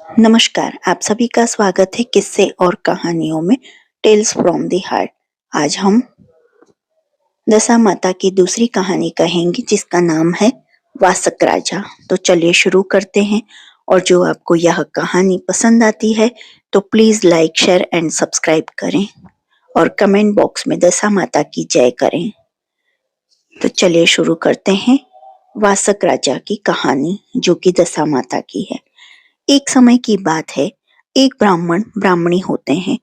नमस्कार, आप सभी का स्वागत है किस्से और कहानियों में टेल्स फ्रॉम द हार्ट। आज हम दशा माता की दूसरी कहानी कहेंगे जिसका नाम है वासक राजा। तो चलिए शुरू करते हैं। और जो आपको यह कहानी पसंद आती है तो please like share and subscribe करें और कमेंट बॉक्स में दशा माता की जय करें। तो चलिए शुरू करते हैं वासक राजा की कहानी जो कि दशा माता की है। एक समय की बात है, एक ब्राह्मण ब्राह्मणी होते हैं।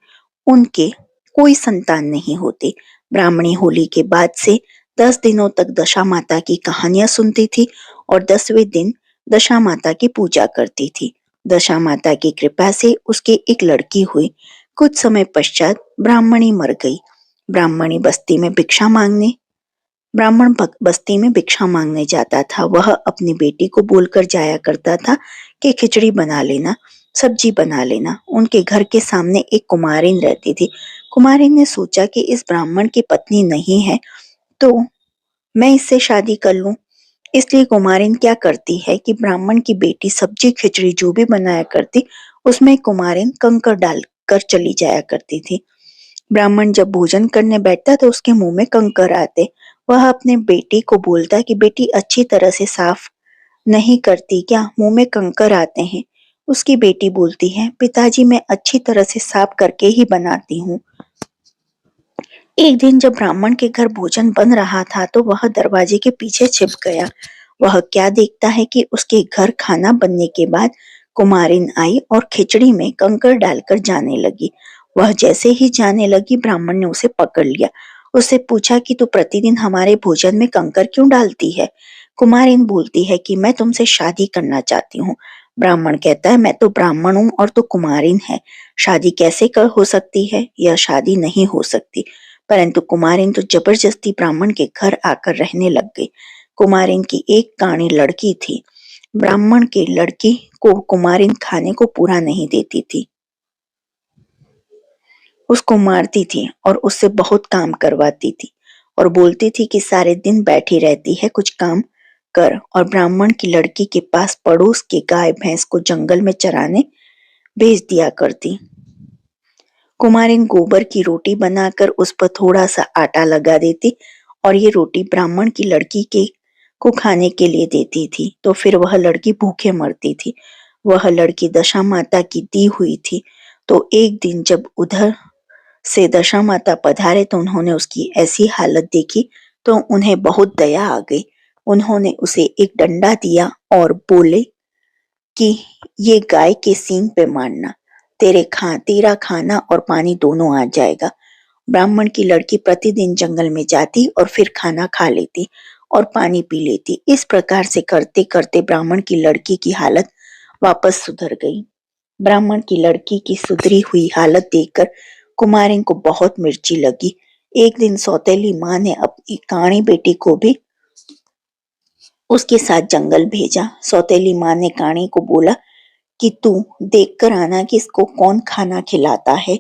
उनके कोई संतान नहीं होती। ब्राह्मणी होली के बाद से 10 दिनों तक दशा माता की कहानियां सुनती थी और 10वें दिन दशा माता की पूजा करती थी। दशा माता की कृपा से उसके एक लड़की हुई। कुछ समय पश्चात ब्राह्मणी मर गई। ब्राह्मणी बस्ती में भिक्षा मांगने ब्राह्मण बस्ती में भिक्षा मांगने जाता था। वह अपनी बेटी को बोलकर जाया करता था कि खिचड़ी बना लेना, सब्जी बना लेना। उनके घर के सामने एक कुमारिन रहती थी। कुमारिन ने सोचा कि इस ब्राह्मण की पत्नी नहीं है तो मैं इससे शादी कर लूं। इसलिए कुमारिन क्या करती है कि ब्राह्मण की बेटी सब्जी खिचड़ी जो भी बनाया करती उसमें कुमारिन कंकर डालकर चली जाया करती थी। ब्राह्मण जब भोजन करने बैठता तो उसके मुंह में कंकर आते। वह अपने बेटी को बोलता कि बेटी अच्छी तरह से साफ नहीं करती क्या, मुंह में कंकर आते हैं। उसकी बेटी बोलती है पिताजी मैं अच्छी तरह से साफ करके ही बनाती हूँ। एक दिन जब ब्राह्मण के घर भोजन बन रहा था तो वह दरवाजे के पीछे छिप गया। वह क्या देखता है कि उसके घर खाना बनने के बाद कुमारिन आई और खिचड़ी में कंकर डालकर जाने लगी। वह जैसे ही जाने लगी ब्राह्मण ने उसे पकड़ लिया। उससे पूछा कि तू प्रतिदिन हमारे भोजन में कंकर क्यों डालती है। कुमारिन बोलती है कि मैं तुमसे शादी करना चाहती हूँ। ब्राह्मण कहता है मैं तो ब्राह्मण हूँ और तू कुमारिन है, शादी कैसे कर हो सकती है, यह शादी नहीं हो सकती। परंतु कुमारिन तो जबरदस्ती ब्राह्मण के घर आकर रहने लग गई। कुमारिन की एक काणी लड़की थी। ब्राह्मण की लड़की को कुमारिन खाने को पूरा नहीं देती थी, उसको मारती थी और उससे बहुत काम करवाती थी और बोलती थी कि सारे दिन बैठी रहती है, कुछ काम कर। और ब्राह्मण की लड़की के पास पड़ोस के गाय भैंस को जंगल में चराने भेज दिया करती। कुमारिन गोबर की रोटी बनाकर उस पर थोड़ा सा आटा लगा देती और ये रोटी ब्राह्मण की लड़की के को खाने के लिए देती थी। तो फिर वह लड़की भूखे मरती थी। वह लड़की दशा माता की दी हुई थी। तो एक दिन जब उधर से दशा माता पधारे तो उन्होंने उसकी ऐसी हालत देखी तो उन्हें बहुत दया आ गई। उन्होंने उसे एक डंडा दिया और बोले कि ये गाय के सींग पे मारना, तेरा खाना और पानी दोनों आ जाएगा। ब्राह्मण की लड़की प्रतिदिन जंगल में जाती और फिर खाना खा लेती और पानी पी लेती। इस प्रकार से करते करते ब्राह्मण की लड़की की हालत वापस सुधर गई। ब्राह्मण की लड़की की सुधरी हुई हालत देखकर कुमारिन को बहुत मिर्ची लगी। एक दिन सौतेली माँ ने अपनी काणी बेटी को भी उसके साथ जंगल भेजा। सौतेली माँ ने काणी को बोला कि तू देख कर आना कि इसको कौन खाना खिलाता है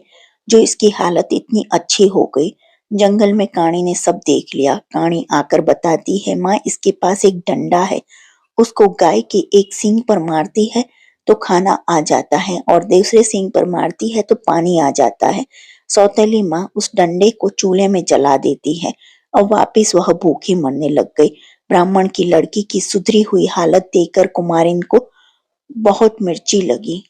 जो इसकी हालत इतनी अच्छी हो गई। जंगल में काणी ने सब देख लिया। काणी आकर बताती है माँ इसके पास एक डंडा है, उसको गाय के एक सींग पर मारती है तो खाना आ जाता है और दूसरे सींग पर मारती है तो पानी आ जाता है। सौतेली माँ उस डंडे को चूल्हे में जला देती है और वापिस वह भूखी मरने लग गई। ब्राह्मण की लड़की की सुधरी हुई हालत देखकर कुमारिन को बहुत मिर्ची लगी।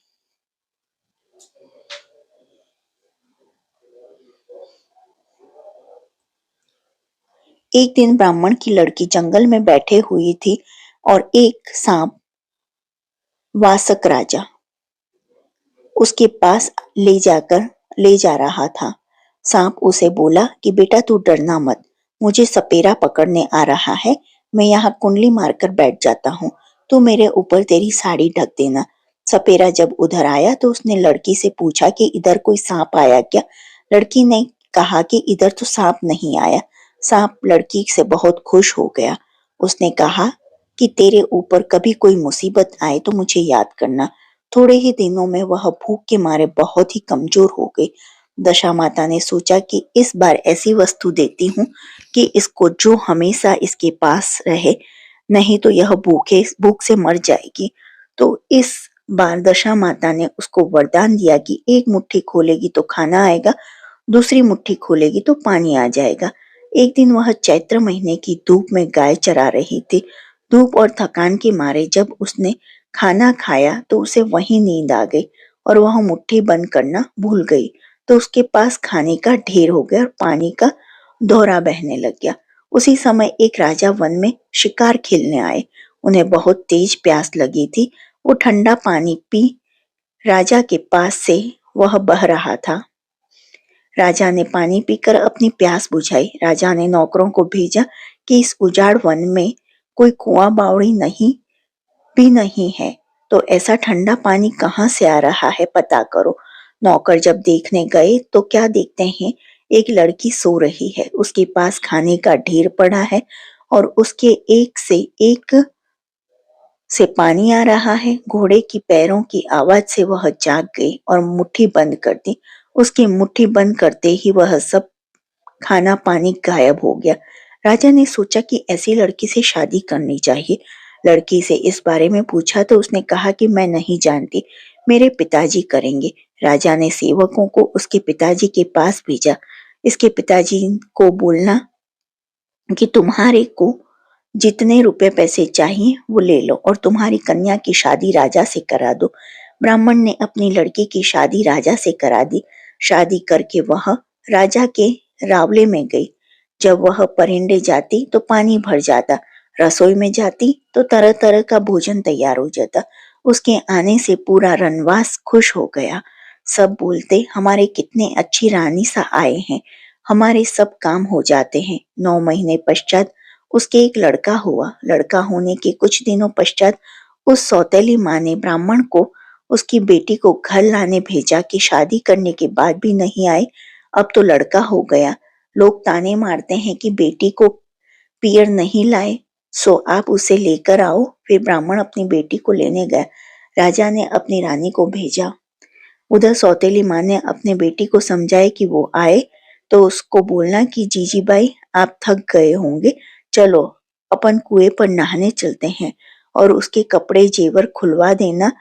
एक दिन ब्राह्मण की लड़की जंगल में बैठे हुई थी और एक सांप वासक राजा उसके पास ले जा रहा था। सांप उसे बोला कि बेटा तू डरना मत, मुझे सपेरा पकड़ने आ रहा है, मैं यहाँ कुंडली मारकर बैठ जाता हूँ, तू मेरे ऊपर तेरी साड़ी ढक देना। सपेरा जब उधर आया तो उसने लड़की से पूछा कि इधर कोई सांप आया क्या। लड़की ने कहा कि इधर तो सांप नहीं आया। सांप लड़की से बहुत खुश हो गया। उसने कहा कि तेरे ऊपर कभी कोई मुसीबत आए तो मुझे याद करना। थोड़े ही दिनों में वह भूख के मारे बहुत ही कमजोर हो गई। दशा माता ने सोचा कि इस बार ऐसी वस्तु देती हूँ कि इसको जो हमेशा इसके पास रहे, नहीं तो यह भूख से मर जाएगी। तो इस बार दशा माता ने उसको वरदान दिया कि एक मुट्ठी खोलेगी तो खाना आएगा, दूसरी मुट्ठी खोलेगी तो पानी आ जाएगा। एक दिन वह चैत्र महीने की धूप में गाय चरा रही थी। धूप और थकान के मारे जब उसने खाना खाया तो उसे वहीं नींद आ गई और वह मुट्ठी बंद करना भूल गई। तो उसके पास खाने का ढेर हो गया और पानी का दोहरा बहने लग गया। उसी समय एक राजा वन में शिकार खेलने आए। उन्हें बहुत तेज प्यास लगी थी। वो ठंडा पानी पी राजा के पास से वह बह रहा था। राजा ने पानी पीकर अपनी प्यास बुझाई। राजा ने नौकरों को भेजा कि इस उजाड़ वन में कोई कुआं बावड़ी भी नहीं है, तो ऐसा ठंडा पानी कहाँ से आ रहा है पता करो। नौकर जब देखने गए तो क्या देखते हैं, एक लड़की सो रही है, उसके पास खाने का ढेर पड़ा है और उसके एक से एक से पानी आ रहा है। घोड़े की पैरों की आवाज से वह जाग गई और मुट्ठी बंद कर दी। उसकी मुट्ठी बंद करते ही वह सब खाना पानी गायब हो गया। राजा ने सोचा कि ऐसी लड़की से शादी करनी चाहिए। लड़की से इस बारे में पूछा तो उसने कहा कि मैं नहीं जानती, मेरे पिताजी करेंगे। राजा ने सेवकों को उसके पिताजी के पास भेजा। इसके पिताजी को बोलना कि तुम्हारे को जितने रुपए पैसे चाहिए वो ले लो और तुम्हारी कन्या की शादी राजा से करा दो। ब्राह्मण ने अपनी लड़की की शादी राजा से करा दी। शादी करके वह राजा के रावले में गई। जब वह परिंदे जाती तो पानी भर जाता, रसोई में जाती तो तरह तरह का भोजन तैयार हो जाता। उसके आने से पूरा रनवास खुश हो गया। सब बोलते हमारे कितने अच्छी रानी सा आए हैं, हमारे सब काम हो जाते हैं। 9 महीने पश्चात उसके एक लड़का हुआ। लड़का होने के कुछ दिनों पश्चात उस सौतेली माँ ने ब्राह्मण को उसकी बेटी को घर लाने भेजा कि शादी करने के बाद भी नहीं आए, अब तो लड़का हो गया। लोग ताने मारते हैं कि बेटी को पियर नहीं लाए, सो आप उसे लेकर आओ। फिर ब्राह्मण अपनी बेटी को लेने गया। राजा ने अपनी रानी को भेजा। उधर सौतेली माँ ने अपने बेटी को समझाया कि वो आए तो उसको बोलना कि जीजी बाई आप थक गए होंगे, चलो अपन कुएं पर नहाने चलते हैं, और उसके कपड़े जेवर खुलवा देना,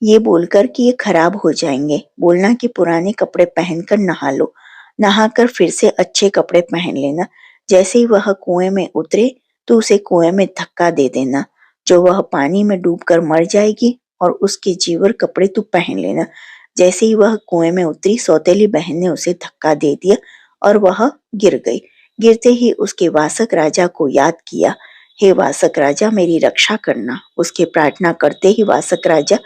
ये बोलकर कि ये खराब हो जाएंगे। बोलना कि पुराने कपड़े पहनकर नहा लो, नहाकर फिर से अच्छे कपड़े पहन लेना। जैसे ही वह कुएं में उतरे तो उसे कुएं में धक्का दे देना, जो वह पानी में डूबकर मर जाएगी, और उसके जेवर कपड़े तू पहन लेना। जैसे ही वह कुएं में उतरी, सौतेली बहन ने उसे धक्का दे दिया और वह गिर गई। गिरते ही उसके वासक राजा को याद किया, हे वासक राजा मेरी रक्षा करना। उसके प्रार्थना करते ही वासक राजा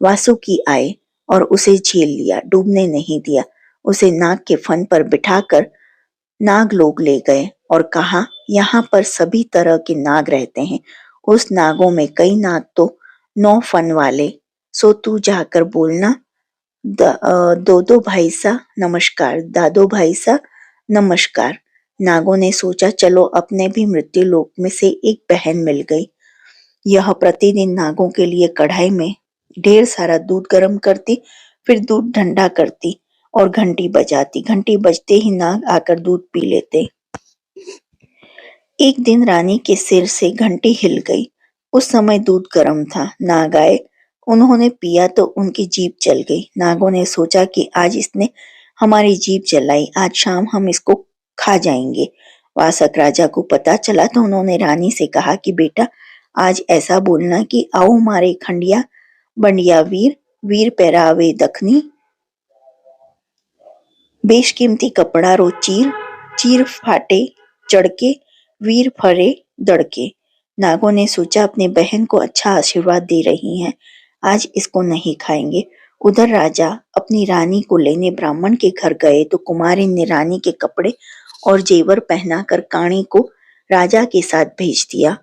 वासुकी आए और उसे झेल लिया, डूबने नहीं दिया। उसे नाग के फन पर बिठाकर नाग लोग ले गए और कहा, यहाँ पर सभी तरह के नाग रहते हैं। उस नागों में कई नाग तो 9 फन वाले, सो तू जाकर बोलना, दो दो भाई सा नमस्कार, दादो भाई सा नमस्कार। नागों ने सोचा, चलो अपने भी मृत्यु लोक में से एक बहन मिल गई। यह प्रतिदिन नागों के लिए कढ़ाई में ढेर सारा दूध गर्म करती, फिर दूध ठंडा करती और घंटी बजाती। घंटी बजते ही नाग आकर दूध पी लेते। एक दिन रानी के सिर से घंटी हिल गई। उस समय दूध गर्म था। नाग आए, उन्होंने पिया तो उनकी जीभ जल गई। नागों ने सोचा कि आज इसने हमारी जीभ जलाई, आज शाम हम इसको खा जाएंगे। वासक राजा को पता चला तो उन्होंने रानी से कहा कि बेटा आज ऐसा बोलना कि आओ मारे खंडिया बंडिया वीर, वीर पहरावे दखनी, बेशकीमती कपड़ा रो चीर, चीर फाटे चढ़के, वीर फरे दड़के। नागों ने सोचा अपनी बहन को अच्छा आशीर्वाद दे रही हैं, आज इसको नहीं खाएंगे। उधर राजा अपनी रानी को लेने ब्राह्मण के घर गए तो कुमारिन ने रानी के कपड़े और जेवर पहनाकर काणी को राजा के साथ भेज दिया।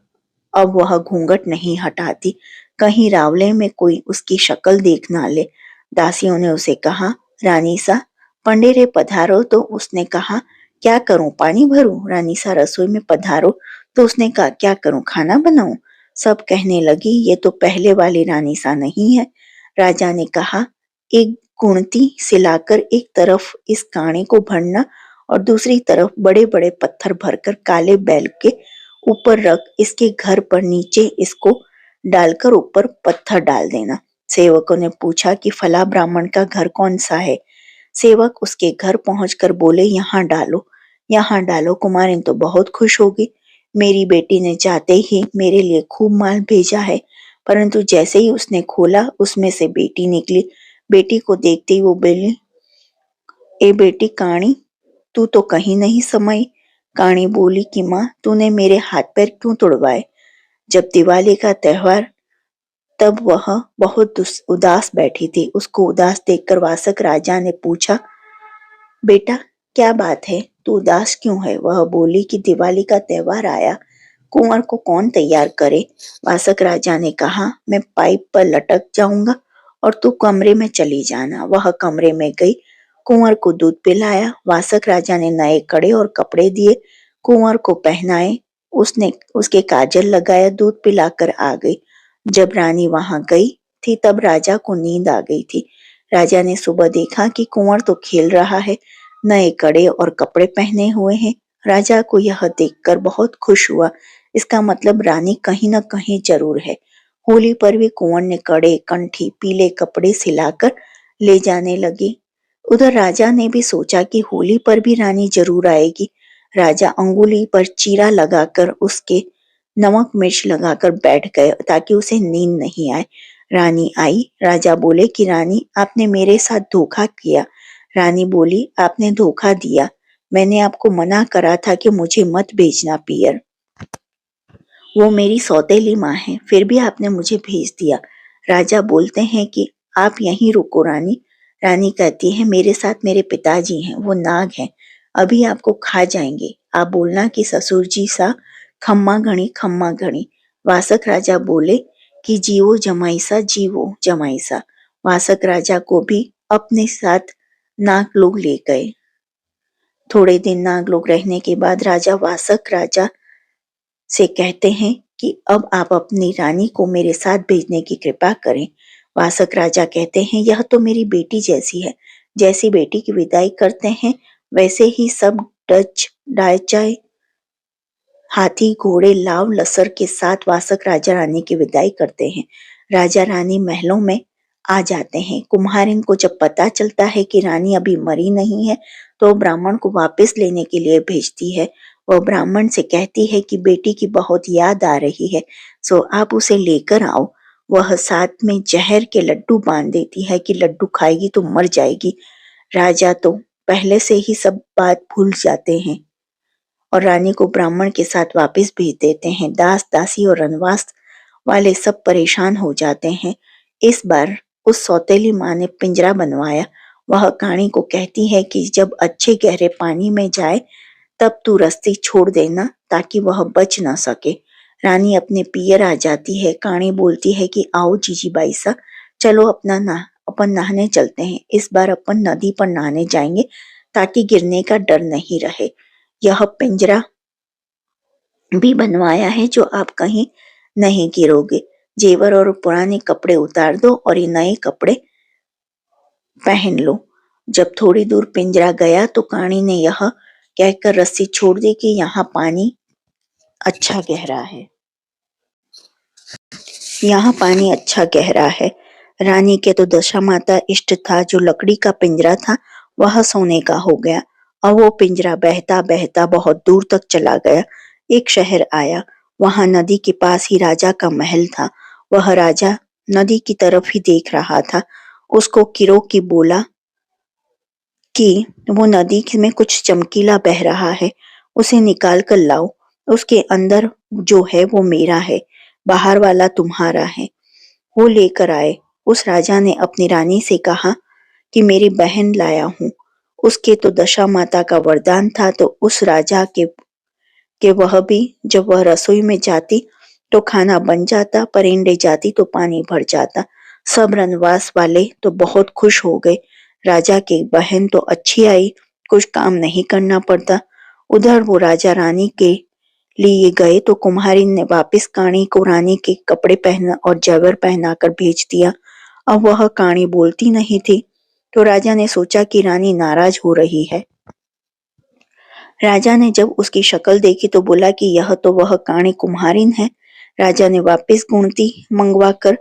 अब वह घूंघट नहीं हटाती, कहीं रावले में कोई उसकी शक्ल देख ना ले। दासियों ने उसे कहा, रानी सा पंडेरे पधारो, तो उसने कहा क्या करूं, पानी भरूं। रानी सा रसोई में पधारो, तो उसने कहा क्या करूं, खाना बनाऊं। सब कहने लगी, ये तो पहले वाली रानी सा नहीं है। राजा ने कहा, एक गुणती से लाकर एक तरफ इस काणे को भरना और दूसरी तरफ बड़े बड़े पत्थर भरकर काले बैल के ऊपर रख, इसके घर पर नीचे इसको डालकर ऊपर पत्थर डाल देना। सेवकों ने पूछा कि फला ब्राह्मण का घर कौन सा है। सेवक उसके घर पहुंचकर बोले, यहाँ डालो, यहाँ डालो। कुमारिन तो बहुत खुश होगी। मेरी बेटी ने जाते ही मेरे लिए खूब माल भेजा है। परंतु जैसे ही उसने खोला, उसमें से बेटी निकली। बेटी को देखते ही वो बोली, ए बेटी काणी, तू तो कहीं नहीं समाई। काणी बोली कि माँ, तूने मेरे हाथ पैर क्यों तुड़वाए। जब दिवाली का त्योहार, तब वह बहुत उदास बैठी थी। उसको उदास देखकर वासक राजा ने पूछा, बेटा क्या बात है, तू उदास क्यों है। वह बोली कि दिवाली का त्योहार आया, कुंवर को कौन तैयार करे। वासक राजा ने कहा, मैं पाइप पर लटक जाऊंगा और तू कमरे में चली जाना। वह कमरे में गई, कुंवर को दूध पिलाया। वासक राजा ने नए कड़े और कपड़े दिए, कुंवर को पहनाए। उसने उसके काजल लगाया, दूध पिलाकर आ गई। जब रानी वहां गई थी, तब राजा को नींद आ गई थी। राजा ने सुबह देखा कि कुंवर तो खेल रहा है, नए कड़े और कपड़े पहने हुए हैं। राजा को यह देखकर बहुत खुश हुआ। इसका मतलब रानी कहीं न कहीं जरूर है। होली पर भी कुंवर ने कड़े, कंठी, पीले कपड़े सिलाकर ले जाने लगी। उधर राजा ने भी सोचा कि होली पर भी रानी जरूर आएगी। राजा अंगुली पर चीरा लगाकर उसके नमक मिर्च लगाकर बैठ गए ताकि उसे नींद नहीं आए। रानी आई। राजा बोले कि रानी, आपने मेरे साथ धोखा किया। रानी बोली, आपने धोखा दिया। मैंने आपको मना करा था कि मुझे मत भेजना पियर। वो मेरी सौतेली माँ है, फिर भी आपने मुझे भेज दिया। राजा बोलते हैं कि आप यहीं रुको रानी। रानी कहती है, मेरे साथ मेरे पिताजी हैं, वो नाग हैं, अभी आपको खा जाएंगे। आप बोलना कि ससुर जी सा खम्मा घड़ी खम्मा घड़ी। वासक राजा बोले कि जीवो जमाईसा, जीवो जमाईसा। वासक राजा को भी अपने साथ नाग लोग ले गए। थोड़े दिन नाग लोग रहने के बाद राजा वासक राजा से कहते हैं कि अब आप अपनी रानी को मेरे साथ भेजने की कृपा करें। वासक राजा कहते हैं, यह तो मेरी बेटी जैसी है। जैसी बेटी की विदाई करते हैं, वैसे ही सब डच डायचाए हाथी घोड़े लाव लसर के साथ वासक राजा रानी की विदाई करते हैं। राजा रानी महलों में आ जाते हैं। कुम्हारिन को जब पता चलता है कि रानी अभी मरी नहीं है, तो ब्राह्मण को वापस लेने के लिए भेजती है। वह ब्राह्मण से कहती है कि बेटी की बहुत याद आ रही है, सो आप उसे लेकर आओ। वह साथ में जहर के लड्डू बांध देती है कि लड्डू खाएगी तो मर जाएगी। राजा तो पहले से ही सब बात भूल जाते हैं और रानी को ब्राह्मण के साथ वापस भेज देते हैं। दास दासी और रनवास वाले सब परेशान हो जाते हैं। इस बार उस सौतेली माँ ने पिंजरा बनवाया। वह काणी को कहती है कि जब अच्छे गहरे पानी में जाए, तब तू रस्सी छोड़ देना ताकि वह बच न सके। रानी अपने पियर आ जाती है। काणी बोलती है कि आओ जीजी बाई सा, चलो अपन नहाने चलते हैं। इस बार अपन नदी पर नहाने जाएंगे ताकि गिरने का डर नहीं रहे। यह पिंजरा भी बनवाया है जो आप कहीं नहीं गिरोगे। जेवर और पुराने कपड़े उतार दो और ये नए कपड़े पहन लो। जब थोड़ी दूर पिंजरा गया तो काणी ने यह कहकर रस्सी छोड़ दी कि यहाँ पानी अच्छा गहरा है, यहाँ पानी अच्छा गहरा है। रानी के तो दशा माता इष्ट था। जो लकड़ी का पिंजरा था वह सोने का हो गया। अब वो पिंजरा बहता बहता बहुत दूर तक चला गया। एक शहर आया। वहां नदी के पास ही राजा का महल था। वह राजा नदी की तरफ ही देख रहा था। उसको किरो की बोला कि वो नदी में कुछ चमकीला बह रहा है, उसे निकाल कर लाओ। उसके अंदर जो है वो मेरा है, बाहर वाला तुम्हारा है। वो लेकर आए। उस राजा ने अपनी रानी से कहा कि मेरी बहन लाया हूँ। उसके तो दशा माता का वरदान था, तो उस राजा के वह भी जब वह रसोई में जाती तो खाना बन जाता, परिंदे जाती तो पानी भर जाता। सब रनवास वाले तो बहुत खुश हो गए। राजा की बहन तो अच्छी आई, कुछ काम नहीं करना पड़ता। उधर वो राजा रानी के लिए गए तो कुम्हारिन ने वापस काणी को रानी के कपड़े पहना और जेवर पहनाकर भेज दिया। अब वह काणी बोलती नहीं थी, तो राजा ने सोचा कि रानी नाराज हो रही है। राजा ने जब उसकी शक्ल देखी तो बोला कि यह तो वह काणी कुम्हारिन है। राजा ने वापस गुणती मंगवा कर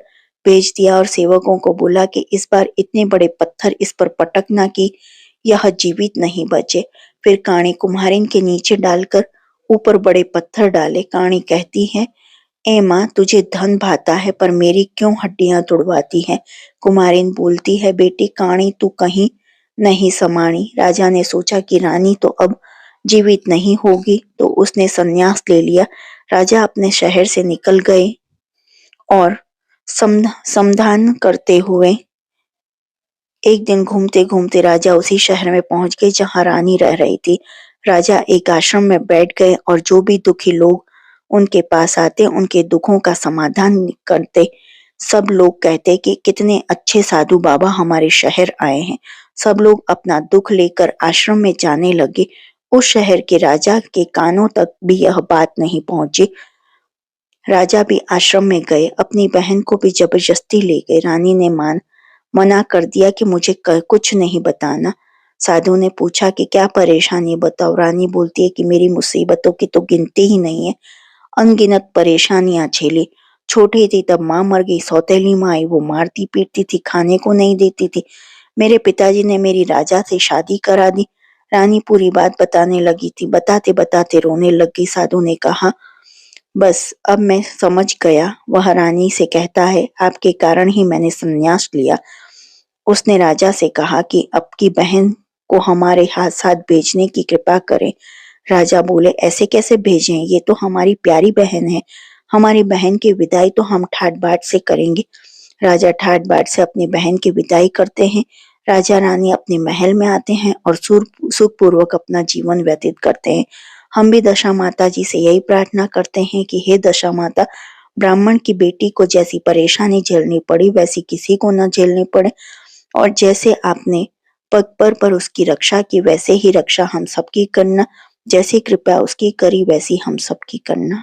भेज दिया और सेवकों को बोला कि इस बार इतने बड़े पत्थर इस पर पटकना कि यह जीवित नहीं बचे। फिर काणी कुम्हारिन के नीचे डालकर ऊपर बड़े पत्थर डाले। काणी कहती है, ए माँ, तुझे धन भाता है पर मेरी क्यों हड्डियां तुड़वाती है। कुमारिन बोलती है, बेटी काणी तू कहीं नहीं समाणी। राजा ने सोचा कि रानी तो अब जीवित नहीं होगी, तो उसने संन्यास ले लिया। राजा अपने शहर से निकल गए और समाधान करते हुए एक दिन घूमते घूमते राजा उसी शहर में पहुंच गए जहां रानी रह रही थी। राजा एक आश्रम में बैठ गए और जो भी दुखी लोग उनके पास आते उनके दुखों का समाधान करते। सब लोग कहते कि कितने अच्छे साधु बाबा हमारे शहर आए हैं। सब लोग अपना दुख लेकर आश्रम में जाने लगे। उस शहर के राजा के कानों तक भी यह बात नहीं पहुंची। राजा भी आश्रम में गए, अपनी बहन को भी जबरदस्ती ले गए। रानी ने मना कर दिया कि मुझे कुछ नहीं बताना। साधु ने पूछा कि क्या परेशानी बताओ। रानी बोलती है कि मेरी मुसीबतों की तो गिनती ही नहीं है, अनगिनत परेशानियां झेली। छोटी थी तब माँ मर गई, सौतेली माँ आई, वो मारती पीटती थी, खाने को नहीं देती थी। मेरे पिताजी ने मेरी राजा से शादी करा दी। रानी पूरी बात बताने लगी थी, बताते बताते रोने लग गई। साधु ने कहा, बस अब मैं समझ गया। वह रानी से कहता है, आपके कारण ही मैंने संन्यास लिया। उसने राजा से कहा कि आपकी बहन को हमारे हाथ साथ भेजने की कृपा करें। राजा बोले, ऐसे कैसे भेजें, ये तो हमारी प्यारी बहन है। हमारी बहन की विदाई तो हम ठाट बाट से करेंगे। राजा ठाट बाट से अपनी बहन की विदाई करते हैं। राजा रानी अपने महल में आते हैं और सुखपूर्वक अपना जीवन व्यतीत करते हैं। हम भी दशा माता जी से यही प्रार्थना करते हैं कि हे दशा माता, ब्राह्मण की बेटी को जैसी परेशानी झेलनी पड़ी वैसी किसी को न झेलनी पड़े, और जैसे आपने पग पर उसकी रक्षा की वैसे ही रक्षा हम सबकी करना। जैसी कृपा उसकी करी वैसी हम सबकी करना।